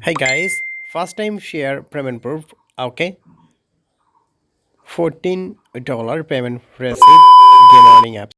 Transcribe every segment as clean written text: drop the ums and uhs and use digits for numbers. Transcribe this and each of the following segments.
Hey guys, first time share payment proof. Okay, $14 payment received. Game earning apps.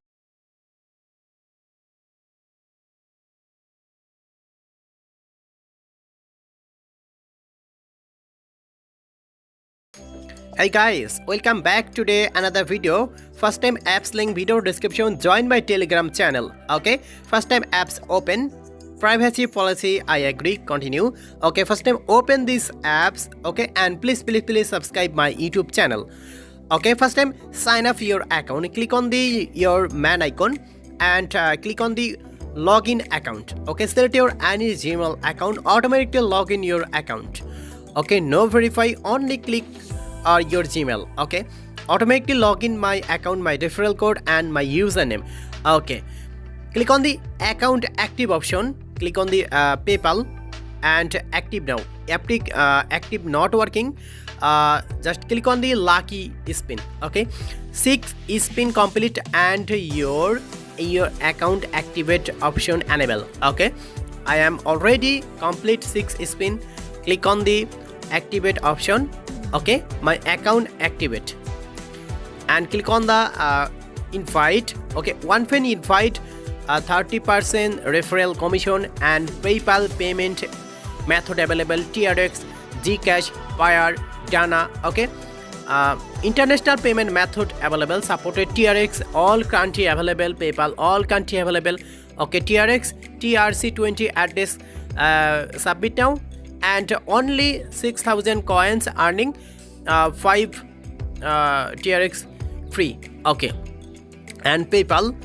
Hey guys, welcome back today another video. First time apps link video description. Join my Telegram channel. Okay, first time apps open. Privacy policy I agree. Continue. Okay, first time open these apps. Okay, and please subscribe my YouTube channel. Okay, first time sign up your account. Click on the your man icon and click on the login account. Okay, select your any Gmail account. Automatically log in your account. Okay, no verify, only click your Gmail. Okay, automatically log in my account, my referral code and my username. Okay, click on the account active option. Click on the PayPal and active now. Active not working. Just click on the lucky spin. Okay, 6 spin complete and your account activate option enable. Okay, I am already complete 6 spin. Click on the activate option. Okay, my account activate and click on the invite. Okay, one fan invite, 30% referral commission and PayPal payment method available: TRX, Gcash, Wire, Dana. Okay, international payment method available, supported TRX, all country available, PayPal all country available. Okay, TRX TRC20 address, submit now. And only 6,000 coins earning 5 TRX free. Okay, and PayPal.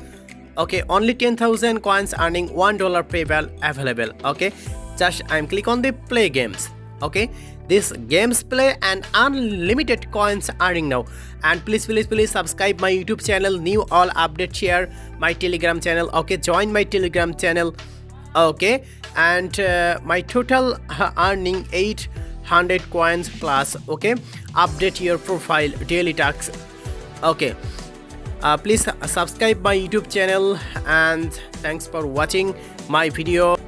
Okay, only 10,000 coins earning $1 PayPal available. Okay, just I'm click on the play games. Okay, this games play and unlimited coins earning now. And please subscribe my YouTube channel. New all update, share my Telegram channel. Okay, join my Telegram channel. Okay, and my total earning 800 coins plus. Okay, update your profile, daily tasks. Okay, please subscribe my YouTube channel and thanks for watching my video.